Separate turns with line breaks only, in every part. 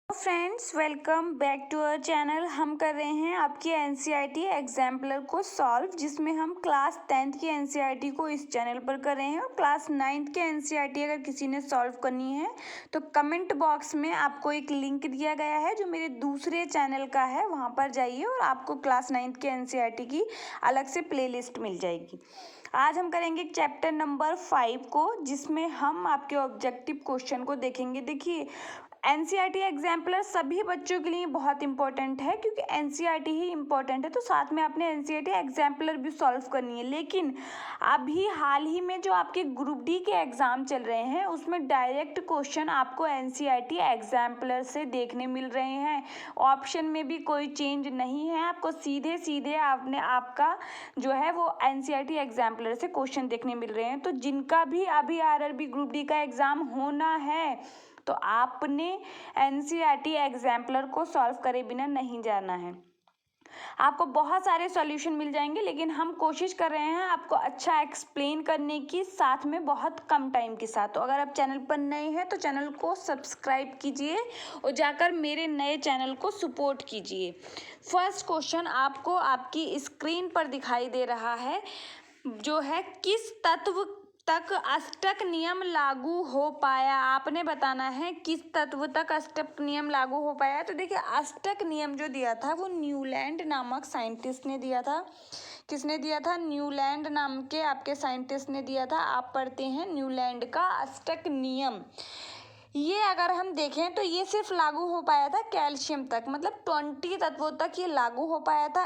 Friends, welcome back to our channel. हम कर रहे हैं आपकी एनसीईआरटी एग्जाम्पलर को सॉल्व, जिसमें हम क्लास 10th की एनसीईआरटी को इस चैनल पर कर रहे हैं और क्लास 9th की एनसीईआरटी अगर किसी ने सॉल्व करनी है तो कमेंट बॉक्स में आपको एक लिंक दिया गया है जो मेरे दूसरे चैनल का है, वहाँ पर जाइए और आपको क्लास 9th की एनसीईआरटी की अलग से प्लेलिस्ट मिल जाएगी। आज हम करेंगे चैप्टर नंबर 5 को, जिसमें हम आपके ऑब्जेक्टिव क्वेश्चन को देखेंगे। देखिए, एनसीईआरटी एग्जाम्पलर सभी बच्चों के लिए बहुत इंपॉर्टेंट है, क्योंकि एनसीईआरटी ही इंपॉर्टेंट है तो साथ में आपने एनसीईआरटी एग्जाम्पलर भी सॉल्व करनी है। लेकिन अभी हाल ही में जो आपके ग्रुप डी के एग्ज़ाम चल रहे हैं उसमें डायरेक्ट क्वेश्चन आपको एनसीईआरटी एग्जाम्पलर से देखने मिल रहे हैं। ऑप्शन में भी कोई चेंज नहीं है, आपको सीधे सीधे आपने आपका जो है वो एनसीईआरटी एग्जाम्पलर से क्वेश्चन देखने मिल रहे हैं। तो जिनका भी अभी आरआरबी ग्रुप डी का एग्ज़ाम होना है तो आपने एनसीईआरटी एग्जाम्पलर को सॉल्व करे बिना नहीं जाना है। आपको बहुत सारे सॉल्यूशन मिल जाएंगे, लेकिन हम कोशिश कर रहे हैं आपको अच्छा एक्सप्लेन करने की, साथ में बहुत कम टाइम के साथ। तो अगर आप चैनल पर नए हैं तो चैनल को सब्सक्राइब कीजिए और जाकर मेरे नए चैनल को सपोर्ट कीजिए। फर्स्ट क्वेश्चन आपको आपकी स्क्रीन पर दिखाई दे रहा है, जो है किस तत्व तक अष्टक नियम लागू हो पाया। आपने बताना है किस तत्व तक अष्टक नियम लागू हो पाया। तो देखिए, अष्टक नियम जो दिया था वो न्यूलैंड नामक साइंटिस्ट ने दिया था। किसने दिया था? न्यूलैंड नाम के आपके साइंटिस्ट ने दिया था। आप पढ़ते हैं न्यूलैंड का अष्टक नियम। ये अगर हम देखें तो ये सिर्फ लागू हो पाया था कैल्शियम तक, मतलब 20 तत्वों तक ये लागू हो पाया था।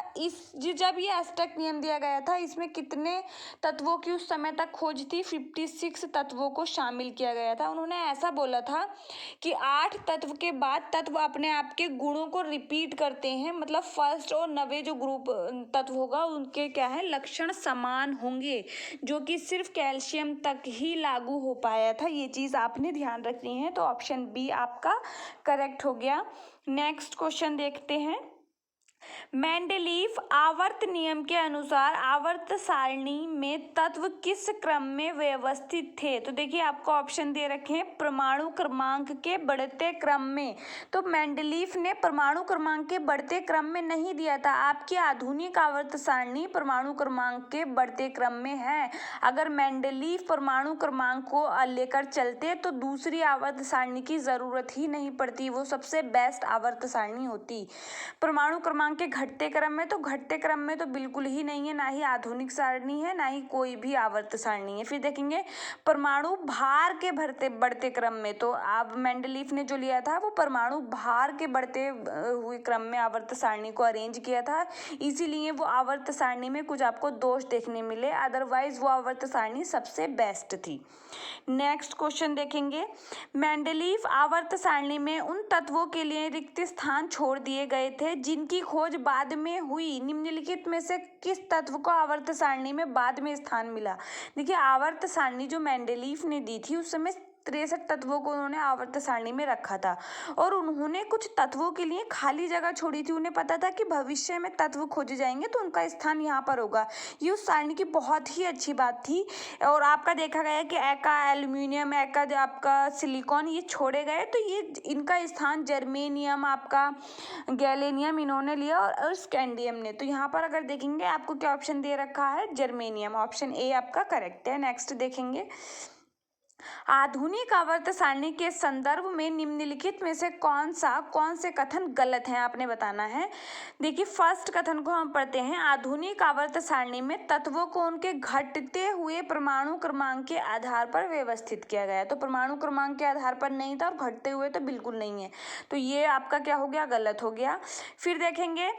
जब ये अष्टक नियम दिया गया था, इसमें कितने तत्वों की उस समय तक खोज थी? 56 तत्वों को शामिल किया गया था। उन्होंने ऐसा बोला था कि 8 तत्व के बाद तत्व अपने आप के गुणों को रिपीट करते हैं, मतलब फर्स्ट और 9वें जो ग्रुप तत्व होगा उनके क्या है, लक्षण समान होंगे, जो कि सिर्फ कैल्शियम तक ही लागू हो पाया था। ये चीज़ आपने ध्यान रखनी है। तो ऑप्शन बी आपका करेक्ट हो गया। नेक्स्ट क्वेश्चन देखते हैं। मेंडलीफ आवर्त नियम के अनुसार आवर्त सारणी में तत्व किस क्रम में व्यवस्थित थे? तो देखिए, आपको ऑप्शन दे रखे हैं परमाणु क्रमांक के बढ़ते क्रम में। तो मेंडलीफ ने परमाणु क्रमांक के बढ़ते क्रम में नहीं दिया था। आपकी आधुनिक आवर्त सारणी परमाणु क्रमांक के बढ़ते क्रम में है। अगर मेंडलीफ परमाणु क्रमांक को लेकर चलते तो दूसरी आवर्त सारणी की जरूरत ही नहीं पड़ती, वो सबसे बेस्ट आवर्त सारणी होती। परमाणु क्रमांक के घटते क्रम में तो बिल्कुल ही नहीं है, ना ही आधुनिक सारणी है, ना ही कोई भी आवर्त सारणी है। फिर देखेंगे परमाणु भार के बढ़ते क्रम में, तो आप मेंडलीफ ने जो लिया था वो परमाणु भार के बढ़ते हुए क्रम में आवर्त सारणी को अरेंज किया था, इसीलिए वो आवर्त सारणी में कुछ आपको दोष देखने मिले, अदरवाइज वो आवर्त सारणी सबसे बेस्ट थी। नेक्स्ट क्वेश्चन देखेंगे। मेंडलीफ आवर्त सारणी में उन तत्वों के लिए रिक्त स्थान छोड़ दिए गए थे जिनकी खोज बाद में हुई। निम्नलिखित में से किस तत्व को आवर्त सारणी में बाद में स्थान मिला? देखिए, आवर्त सारणी जो मेंडलीफ ने दी थी उस समय 63 तत्वों को उन्होंने आवर्त सारणी में रखा था और उन्होंने कुछ तत्वों के लिए खाली जगह छोड़ी थी। उन्हें पता था कि भविष्य में तत्व खोजे जाएंगे तो उनका स्थान यहाँ पर होगा। ये उस सारणी की बहुत ही अच्छी बात थी। और आपका देखा गया कि एका एल्यूमिनियम, एका आपका सिलिकॉन, ये छोड़े गए, तो ये इनका स्थान जर्मेनियम, आपका गैलेनियम इन्होंने लिया और स्कैंडियम ने। तो यहाँ पर अगर देखेंगे आपको क्या ऑप्शन दे रखा है? जर्मेनियम। ऑप्शन ए आपका करेक्ट है। नेक्स्ट देखेंगे। आधुनिक आवर्त सारणी के संदर्भ में निम्नलिखित में से कौन से कथन गलत हैं? आपने बताना है। देखिए, फर्स्ट कथन को हम पढ़ते हैं। आधुनिक आवर्त सारणी में तत्वों को उनके घटते हुए परमाणु क्रमांक के आधार पर व्यवस्थित किया गया है। तो परमाणु क्रमांक के आधार पर नहीं था और घटते हुए तो बिल्कुल नहीं है, तो ये आपका क्या हो गया? गलत हो गया। फिर देखेंगे,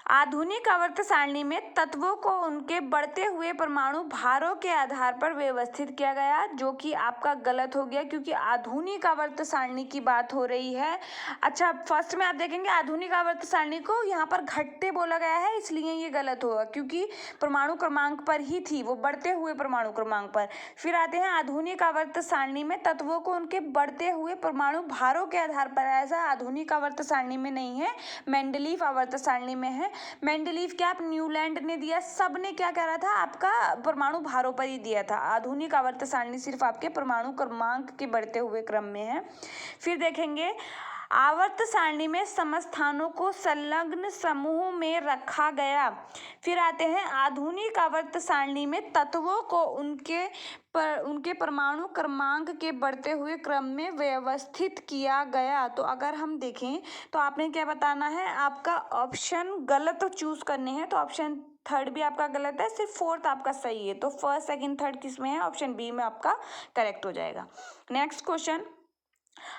आधुनिक आवर्त सारणी में तत्वों को उनके बढ़ते हुए परमाणु भारों के आधार पर व्यवस्थित किया गया, जो कि आपका गलत हो गया, क्योंकि आधुनिक आवर्त सारणी की बात हो रही है। अच्छा, फर्स्ट में आप देखेंगे आधुनिक आवर्त सारणी को यहाँ पर घटते बोला गया है, इसलिए ये गलत होगा, क्योंकि परमाणु क्रमांक पर ही थी वो, बढ़ते हुए परमाणु क्रमांक पर। फिर आते हैं आधुनिक आवर्त सारणी में तत्वों को उनके बढ़ते हुए परमाणु भारों के आधार पर। ऐसा आधुनिक आवर्त सारणी में नहीं है, मेंडलीफ आवर्त सारणी में है। मेंडलीफ क्या, आप न्यूलैंड ने दिया, सब ने क्या कह रहा था? आपका परमाणु भारों पर ही दिया था। आधुनिक आवर्त सारणी सिर्फ आपके परमाणु क्रमांक के बढ़ते हुए क्रम में है। फिर देखेंगे, आवर्त सारणी में समस्थानों को संलग्न समूह में रखा गया। फिर आते हैं आधुनिक आवर्त सारणी में तत्वों को उनके परमाणु क्रमांक के बढ़ते हुए क्रम में व्यवस्थित किया गया। तो अगर हम देखें तो आपने क्या बताना है, आपका ऑप्शन गलत चूज करने हैं। तो ऑप्शन थर्ड भी आपका गलत है, सिर्फ फोर्थ आपका सही है। तो फर्स्ट सेकंड थर्ड किस में है, ऑप्शन बी में आपका करेक्ट हो जाएगा। नेक्स्ट क्वेश्चन,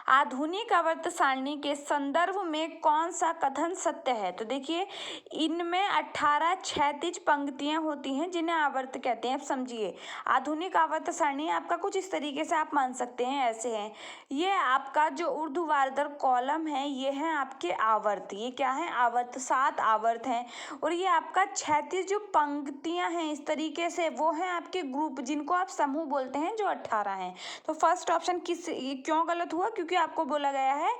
आधुनिक आवर्त सारणी के संदर्भ में कौन सा कथन सत्य है। तो देखिए इनमें 18 क्षैतिज पंक्तियां होती हैं जिन्हें आवर्त कहते हैं। अब समझिए आधुनिक आवर्त सारणी आपका कुछ इस तरीके से आप मान सकते हैं, ऐसे हैं। ये आपका जो ऊर्ध्वाधर कॉलम है ये है आपके आवर्त, ये क्या है आवर्त, 7 आवर्त हैं। और ये आपका क्षैतिज जो पंक्तियां हैं इस तरीके से वो हैं आपके ग्रुप, जिनको आप समूह बोलते हैं, जो 18 हैं। तो फर्स्ट ऑप्शन क्यों गलत हुआ, क्योंकि आपको बोला गया है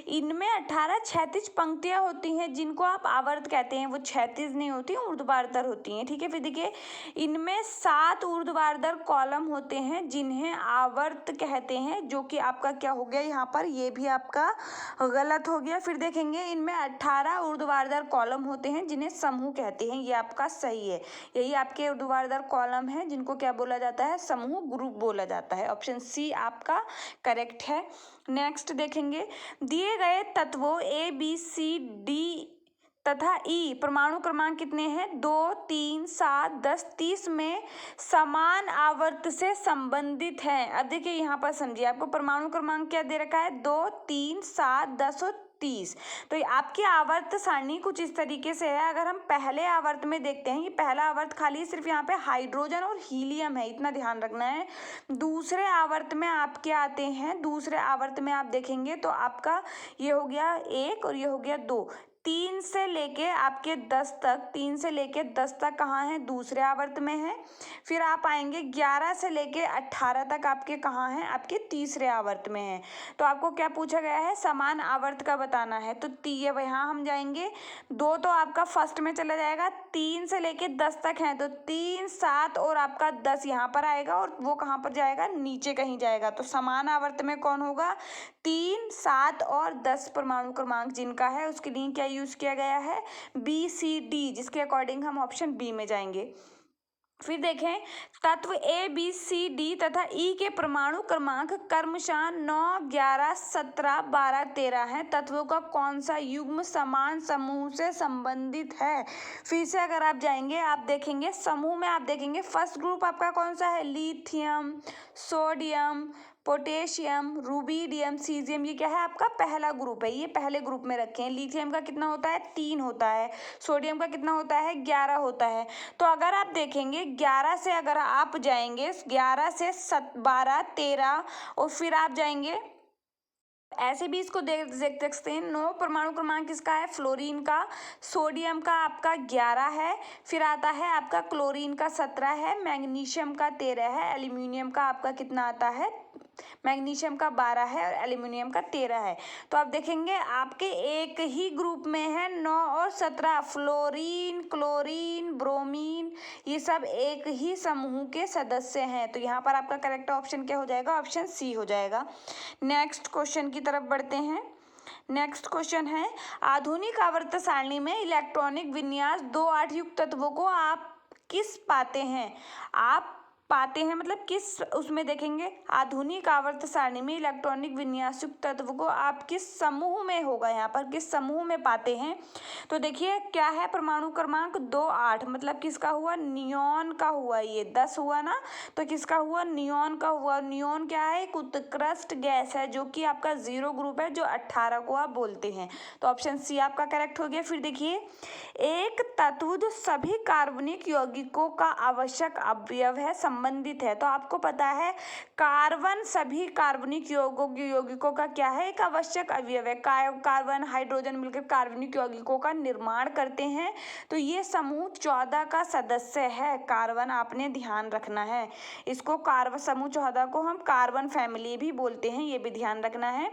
इनमें 18 क्षैतिज पंक्तियां होती हैं जिनको आप आवर्त कहते हैं। वो क्षैतिज नहीं होती, ऊर्ध्वाधर होती हैं, ठीक है। फिर देखिए इनमें 7 ऊर्ध्वाधर कॉलम होते हैं जिन्हें आवर्त कहते हैं, जो कि आपका क्या हो गया यहाँ पर, ये भी आपका गलत हो गया। फिर देखेंगे इनमें 18 ऊर्ध्वाधर कॉलम होते हैं जिन्हें समूह कहते हैं, ये आपका सही है। यही आपके ऊर्ध्वाधर कॉलम है जिनको क्या बोला जाता है, समूह, ग्रुप बोला जाता है। ऑप्शन सी आपका करेक्ट है। नेक्स्ट देखेंगे, दिए गए तत्वों ए बी सी डी तथा ई परमाणु क्रमांक कितने हैं, 2, 3, 7, 10, 30 में समान आवर्त से संबंधित हैं। अब देखिए यहाँ पर समझिए आपको परमाणु क्रमांक क्या दे रखा है, 2, 3, 7, 10 और 30। तो ये आपकी आवर्त सारणी कुछ इस तरीके से है। अगर हम पहले आवर्त में देखते हैं, ये पहला आवर्त खाली सिर्फ यहाँ पे हाइड्रोजन और हीलियम है, इतना ध्यान रखना है। दूसरे आवर्त में आपके आते हैं, दूसरे आवर्त में आप देखेंगे तो आपका ये हो गया 1 और ये हो गया 2। 3 से लेके आपके 10 तक, 3 से लेके 10 तक कहाँ है, दूसरे आवर्त में है। फिर आप आएंगे 11 से लेके 18 तक आपके कहाँ हैं, आपके तीसरे आवर्त में है। तो आपको क्या पूछा गया है, समान आवर्त का बताना है। तो यहाँ हम जाएंगे, 2 तो आपका फर्स्ट में चला जाएगा, 3 से लेके 10 तक है तो 3, 7 और आपका 10 यहाँ पर आएगा और वो कहाँ पर जाएगा, नीचे कहीं जाएगा। तो समान आवर्त में कौन होगा, 3, 7 और 10 परमाणु क्रमांक जिनका है उसके लिए क्या यूज किया गया है, बी सी डी, जिसके अकॉर्डिंग हम ऑप्शन बी में जाएंगे। फिर देखें तत्व ए बी सी डी तथा ई के परमाणु क्रमांक क्रमशः 9, 11, 17, 12, 13 हैं। तत्वों का कौन सा युग्म समान समूह से संबंधित है। फिर से अगर आप जाएंगे आप देखेंगे समूह में, आप देखेंगे फर्स्ट ग्रुप आपका कौन सा है, lithium, sodium, potassium, rubidium, caesium, ये क्या है आपका पहला ग्रुप है, ये पहले ग्रुप में रखे हैं। लिथियम का कितना होता है, 3 होता है। सोडियम का कितना होता है, 11 होता है। तो अगर आप देखेंगे 11 से अगर आप जाएंगे 11 से 12, 13 और फिर आप जाएंगे ऐसे भी इसको देख सकते हैं। 9 परमाणु क्रमांक किसका है, फ्लोरीन का। सोडियम का आपका 11 है। फिर आता है आपका क्लोरीन का 17 है। मैग्नीशियम का 13 है। एल्यूमिनियम का आपका कितना आता है, मैग्नीशियम का 12 है और एल्यूमिनियम का 13 है। तो आप देखेंगे आपके एक ही ग्रुप में है 9 और 17, फ्लोरीन, क्लोरीन, ब्रोमीन, ये सब एक ही समूह के सदस्य हैं। तो यहाँ पर आपका करेक्ट ऑप्शन क्या हो जाएगा, ऑप्शन सी हो जाएगा। नेक्स्ट क्वेश्चन की तरफ बढ़ते हैं। नेक्स्ट क्वेश्चन है, आधुनिक आवर्त सारणी में इलेक्ट्रॉनिक विन्यास 2 8 युक्त तत्वों को आप किस पाते हैं, आप पाते हैं मतलब किस उसमें देखेंगे, आधुनिक आवर्त सारणी में इलेक्ट्रॉनिक विन्यास युक्त तत्व को आप किस समूह में होगा, यहाँ पर किस समूह में पाते हैं। तो देखिए क्या है, परमाणु क्रमांक 2, 8 मतलब किसका हुआ, नियॉन का हुआ, ये 10 हुआ ना, तो किसका हुआ, नियॉन का हुआ। नियॉन क्या है, एक उत्कृष्ट गैस है जो कि आपका 0 ग्रुप है, जो 18 को आप बोलते हैं। तो ऑप्शन सी आपका करेक्ट हो गया। फिर देखिए एक तत्व जो सभी कार्बनिक यौगिकों का आवश्यक अवयव है, संबंधित है। तो आपको पता है कार्बन सभी कार्बनिक यौगिकों का क्या है, एक आवश्यक अवयव है। कार्बन हाइड्रोजन मिलकर कार्बनिक यौगिकों का निर्माण करते हैं। तो ये समूह 14 का सदस्य है कार्बन, आपने ध्यान रखना है इसको। कार्बन समूह 14 को हम कार्बन फैमिली भी बोलते हैं, ये भी ध्यान रखना है।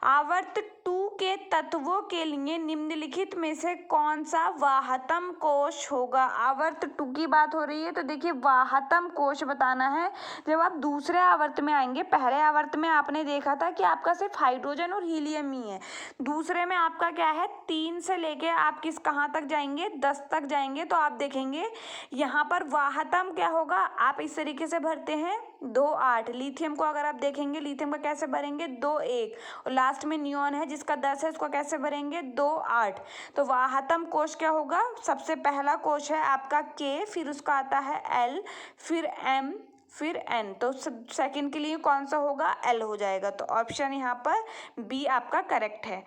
आवर्त 2 के तत्वों के लिए निम्नलिखित में से कौन सा वाहतम कोश होगा। आवर्त 2 की बात हो रही है तो देखिए वाहतम कोश बताना है। जब आप दूसरे आवर्त में आएंगे, पहले आवर्त में आपने देखा था कि आपका सिर्फ हाइड्रोजन और हीलियम ही है, दूसरे में आपका क्या है 3 से लेके आप कहाँ तक जाएंगे 10 तक जाएंगे। तो आप देखेंगे यहाँ पर वाहतम क्या होगा, आप इस तरीके से भरते हैं 2 8। लिथियम को अगर आप देखेंगे, लिथियम का कैसे भरेंगे 2 1, और लास्ट में नियॉन है जिसका 10 है, उसको कैसे भरेंगे 2 8। तो वाहतम कोश क्या होगा, सबसे पहला कोश है आपका के, फिर उसका आता है एल, फिर एम, फिर एन। तो सेकंड के लिए कौन सा होगा, एल हो जाएगा। तो ऑप्शन यहाँ पर बी आपका करेक्ट है।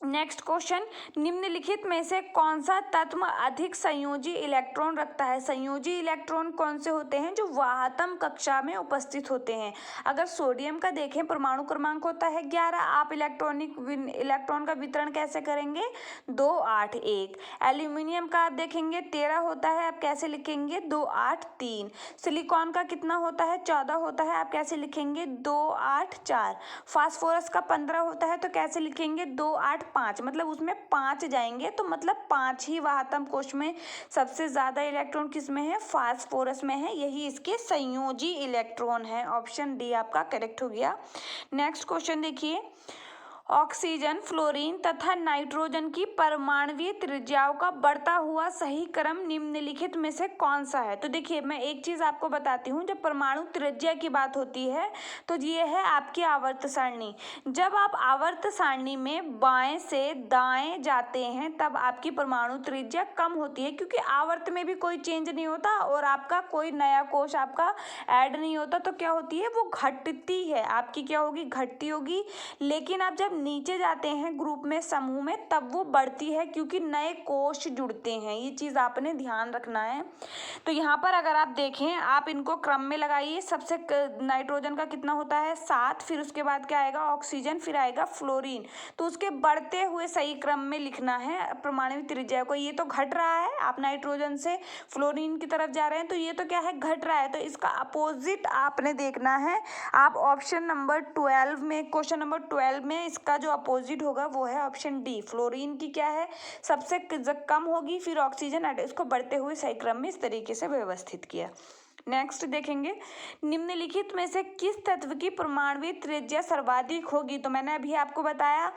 नेक्स्ट क्वेश्चन, निम्नलिखित में से कौन सा तत्व अधिक संयोजी इलेक्ट्रॉन रखता है। संयोजी इलेक्ट्रॉन कौन से होते हैं, जो वाहतम कक्षा में उपस्थित होते हैं। अगर सोडियम का देखें परमाणु क्रमांक होता है 11, आप इलेक्ट्रॉन का वितरण कैसे करेंगे 2 8 1। एल्यूमिनियम का आप देखेंगे 13 होता है, आप कैसे लिखेंगे 2 8 3। सिलिकॉन का कितना होता है 14 होता है, आप कैसे लिखेंगे 2 8 4। फास्फोरस का 15 होता है, तो कैसे लिखेंगे 2 8 5। मतलब उसमें 5 जाएंगे, तो मतलब 5 ही वाहतम कोश में सबसे ज्यादा इलेक्ट्रॉन किस में है, फास्फोरस में है। यही इसके संयोजी इलेक्ट्रॉन है। ऑप्शन डी आपका करेक्ट हो गया। नेक्स्ट क्वेश्चन देखिए, ऑक्सीजन, फ्लोरीन तथा नाइट्रोजन की परमाणुवीय त्रिज्याओं का बढ़ता हुआ सही क्रम निम्नलिखित में से कौन सा है। तो देखिए मैं एक चीज आपको बताती हूँ, जब परमाणु त्रिज्या की बात होती है तो ये है आपकी आवर्त सारणी। जब आप आवर्त सारणी में बाएं से दाएं जाते हैं तब आपकी परमाणु त्रिज्या कम होती है, क्योंकि आवर्त में भी कोई चेंज नहीं होता और आपका कोई नया कोश आपका ऐड नहीं होता, तो क्या होती है वो घटती है, आपकी क्या होगी घटती होगी। लेकिन आप जब नीचे जाते हैं ग्रुप में, समूह में, तब वो बढ़ती है, क्योंकि नए कोश जुड़ते हैं। ये चीज आपने ध्यान रखना है। तो यहाँ पर अगर आप देखें, आप इनको क्रम में लगाइए। सबसे नाइट्रोजन का कितना होता है 7, फिर उसके बाद क्या आएगा ऑक्सीजन, फिर आएगा फ्लोरीन। तो उसके बढ़ते हुए सही क्रम में लिखना है परमाणु त्रिज्या को। ये तो घट रहा है, आप नाइट्रोजन से फ्लोरीन की तरफ जा रहे हैं, तो ये तो क्या है घट रहा है, तो इसका अपोजिट आपने देखना है। आप ऑप्शन नंबर 12 में, क्वेश्चन नंबर 12 में इसका जो अपोजिट होगा वो है ऑप्शन डी। फ्लोरीन की क्या है सबसे कम होगी, फिर ऑक्सीजन, इसको बढ़ते हुए सही क्रम में इस तरीके से व्यवस्थित किया। नेक्स्ट देखेंगे, निम्नलिखित में से किस तत्व की परमाणुवीय त्रिज्या सर्वाधिक होगी। तो मैंने अभी आपको बताया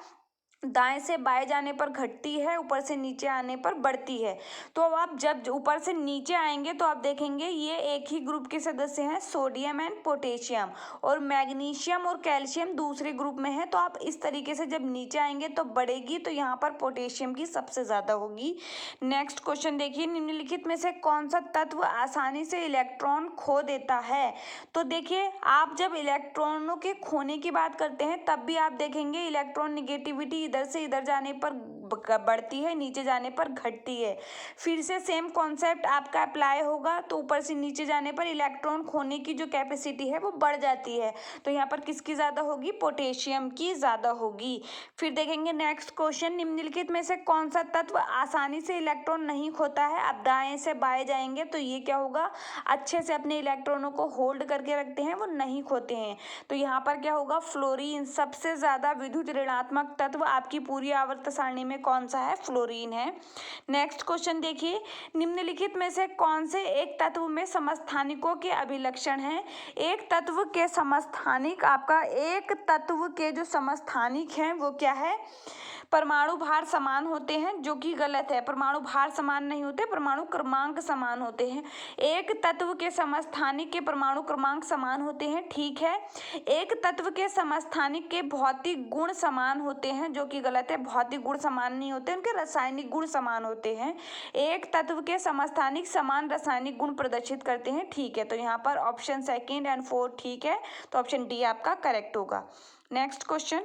दाएं से बाएं जाने पर घटती है, ऊपर से नीचे आने पर बढ़ती है। तो आप जब ऊपर से नीचे आएंगे तो आप देखेंगे ये एक ही ग्रुप के सदस्य हैं, सोडियम एंड पोटेशियम, और मैग्नीशियम और कैल्शियम दूसरे ग्रुप में है। तो आप इस तरीके से जब नीचे आएंगे तो बढ़ेगी, तो यहाँ पर पोटेशियम की सबसे ज्यादा होगी। नेक्स्ट क्वेश्चन देखिए, निम्नलिखित में से कौन सा तत्व आसानी से इलेक्ट्रॉन खो देता है। तो देखिए आप जब इलेक्ट्रॉनों के खोने की बात करते हैं तब भी आप देखेंगे इलेक्ट्रॉन निगेटिविटी इधर से इधर जाने पर बढ़ती है, नीचे जाने पर घटती है। फिर से सेम कॉन्सेप्ट आपका अप्लाई होगा, तो ऊपर से नीचे जाने पर इलेक्ट्रॉन खोने की जो कैपेसिटी है वो बढ़ जाती है। तो यहाँ पर किसकी ज्यादा होगी, पोटेशियम की ज्यादा होगी। फिर देखेंगे नेक्स्ट क्वेश्चन, निम्नलिखित में से कौन सा तत्व आसानी से इलेक्ट्रॉन नहीं खोता है। अब दाएं से बाएं जाएंगे तो ये क्या होगा, अच्छे से अपने इलेक्ट्रॉनों को होल्ड करके रखते हैं, वो नहीं खोते हैं। तो यहाँ पर क्या होगा, फ्लोरीन। सबसे ज्यादा विद्युत ऋणात्मक तत्व आपकी पूरी आवर्त सारणी में कौन सा है, फ्लोरीन है। नेक्स्ट क्वेश्चन देखिए, निम्नलिखित में से कौन से एक तत्व में समस्थानिकों के अभिलक्षण हैं। एक तत्व के समस्थानिक, आपका एक तत्व के जो समस्थानिक हैं वो क्या है, परमाणु भार समान होते हैं, जो कि गलत है। परमाणु भार समान नहीं होते, परमाणु क्रमांक समान होते हैं। एक तत्व के समस्थानिक के परमाणु क्रमांक समान होते हैं, ठीक है। एक तत्व के समस्थानिक के भौतिक गुण समान होते हैं, जो कि गलत है। भौतिक गुण समान नहीं होते, उनके रासायनिक गुण समान होते हैं। एक तत्व के समस्थानिक समान रासायनिक गुण प्रदर्शित करते हैं, ठीक है। तो यहाँ पर ऑप्शन 2 एंड 4 ठीक है, तो ऑप्शन डी आपका करेक्ट होगा। नेक्स्ट क्वेश्चन,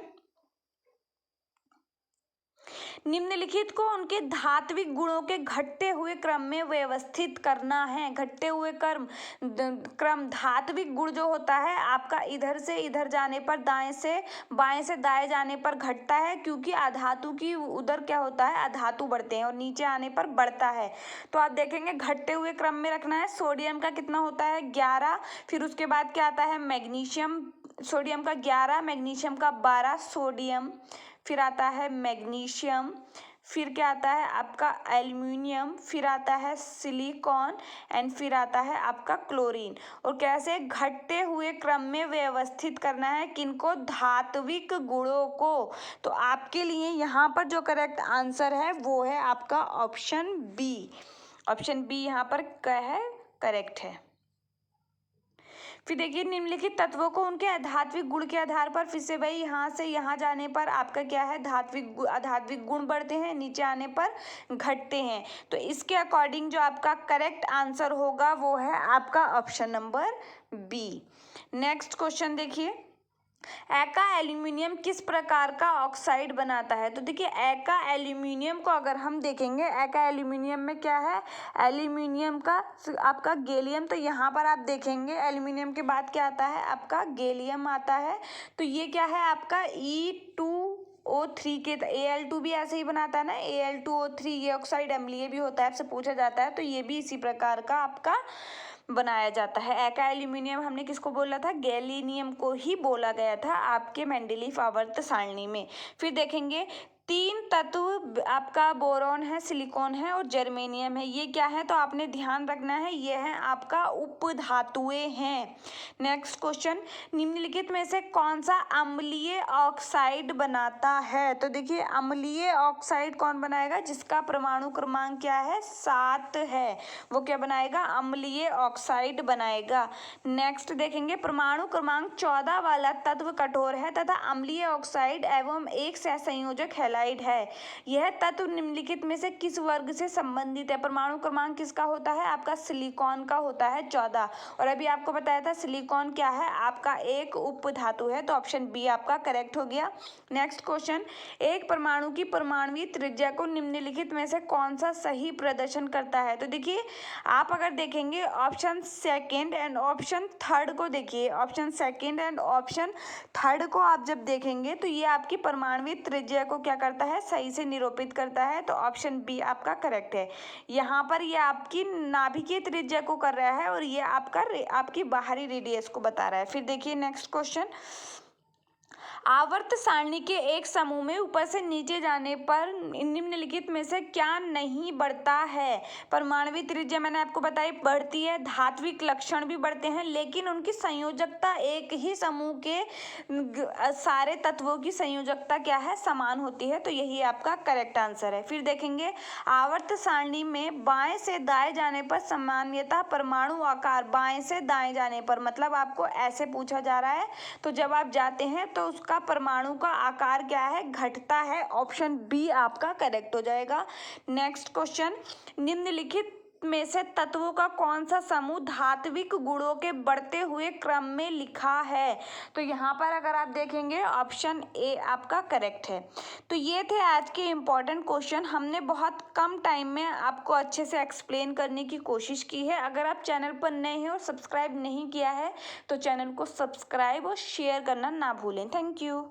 निम्नलिखित को उनके धात्विक गुणों के घटते हुए क्रम में व्यवस्थित करना है। घटते हुए क्रम धात्विक गुण जो होता है आपका इधर से इधर जाने पर, दाएं से बाएं से दाएं जाने पर घटता है, क्योंकि अधातु की उधर क्या होता है, अधातु बढ़ते हैं और नीचे आने पर बढ़ता है। तो आप देखेंगे घटते हुए क्रम में रखना है। सोडियम का कितना होता है, 11। फिर उसके बाद क्या आता है, मैग्नीशियम। सोडियम का 11, मैग्नीशियम का 12, सोडियम। फिर आता है मैग्नीशियम। फिर क्या आता है आपका एल्युमिनियम। फिर आता है सिलिकॉन एंड फिर आता है आपका क्लोरीन। और कैसे घटते हुए क्रम में व्यवस्थित करना है, किनको, धात्विक गुणों को। तो आपके लिए यहाँ पर जो करेक्ट आंसर है वो है आपका ऑप्शन बी। ऑप्शन बी यहाँ पर क्या है, करेक्ट है। फिर देखिए निम्नलिखित तत्वों को उनके धात्विक गुण के आधार पर, फिर से भाई यहाँ से यहाँ जाने पर आपका क्या है, अधात्विक गुण बढ़ते हैं, नीचे आने पर घटते हैं। तो इसके अकॉर्डिंग जो आपका करेक्ट आंसर होगा वो है आपका option number B. Next question देखिए, एका एल्यूमिनियम किस प्रकार का ऑक्साइड बनाता है। तो देखिए एका एल्यूमिनियम को अगर हम देखेंगे, एका एल्यूमिनियम में क्या है, एल्यूमिनियम का आपका गैलियम। तो यहाँ पर आप देखेंगे एल्यूमिनियम के बाद क्या आता है आपका गैलियम आता है। तो ये क्या है आपका E2O3 के, Al2 भी ऐसे ही बनाता है ना, Al2O3, ये ऑक्साइड अम्लीय भी होता है, आपसे पूछा जाता है। तो ये भी इसी प्रकार का आपका बनाया जाता है। एका एल्यूमिनियम हमने किसको बोला था, गैलिनियम को ही बोला गया था आपके मेंडलीफ आवर्त सारणी में। फिर देखेंगे 3 तत्व आपका बोरॉन है, सिलिकॉन है और जर्मेनियम है। ये क्या है, तो आपने ध्यान रखना है, ये है आपका उपधातुएं हैं। नेक्स्ट क्वेश्चन, निम्नलिखित में से कौन सा अम्लीय ऑक्साइड बनाता है। तो देखिए अम्लीय ऑक्साइड कौन बनाएगा, जिसका परमाणु क्रमांक क्या है, 7 है, वो क्या बनाएगा, अम्लीय ऑक्साइड बनाएगा। नेक्स्ट देखेंगे परमाणु क्रमांक 14 वाला तत्व कठोर है तथा अम्लीय ऑक्साइड एवं एक सहसंयोजक हैलाइड है। यह तत्व निम्नलिखित में से किस वर्ग से संबंधित है। परमाणु क्रमांक किसका होता है आपका, सिलिकॉन का होता है 14। और अभी आपको बताया था सिलिकॉन क्या है आपका एक उपधातु है। तो ऑप्शन बी आपका करेक्ट हो गया। नेक्स्ट क्वेश्चन, एक परमाणु की परमाणुवीय त्रिज्या को निम्नलिखित में से कौन सा सही प्रदर्शन करता है। तो देखिए आप अगर देखेंगे option second and option third को देखिए, option second and option third को आप जब देखेंगे तो ये आपकी परमाणुवीय त्रिज्या को क्या करता है, सही से निरूपित करता है। तो ऑप्शन बी आपका करेक्ट है। यहाँ पर ये आपकी नाभिकीय त्रिज्या को कर रहा है और ये आपकी बाहरी रेडियस को बता रहा है। फिर देखिए नेक्स्ट क्वेश्चन, आवर्त सारणी के एक समूह में ऊपर से नीचे जाने पर निम्नलिखित में से क्या नहीं बढ़ता है। परमाणुवीय त्रिज्या मैंने आपको बताई बढ़ती है, धात्विक लक्षण भी बढ़ते हैं, लेकिन उनकी संयोजकता एक ही समूह के सारे तत्वों की संयोजकता क्या है, समान होती है। तो यही आपका करेक्ट आंसर है। फिर देखेंगे आवर्त सारणी में बाएं से दाएं जाने पर सामान्यतः परमाणु आकार बाएं से दाएं जाने पर, मतलब आपको ऐसे पूछा जा रहा है, तो जब आप जाते हैं तो उसका परमाणु का आकार क्या है, घटता है। ऑप्शन बी आपका करेक्ट हो जाएगा। नेक्स्ट क्वेश्चन, निम्नलिखित में से तत्वों का कौन सा समूह धात्विक गुणों के बढ़ते हुए क्रम में लिखा है। तो यहाँ पर अगर आप देखेंगे ऑप्शन ए आपका करेक्ट है। तो ये थे आज के इम्पोर्टेंट क्वेश्चन, हमने बहुत कम टाइम में आपको अच्छे से एक्सप्लेन करने की कोशिश की है। अगर आप चैनल पर नए हैं और सब्सक्राइब नहीं किया है तो चैनल को सब्सक्राइब और शेयर करना ना भूलें। Thank you.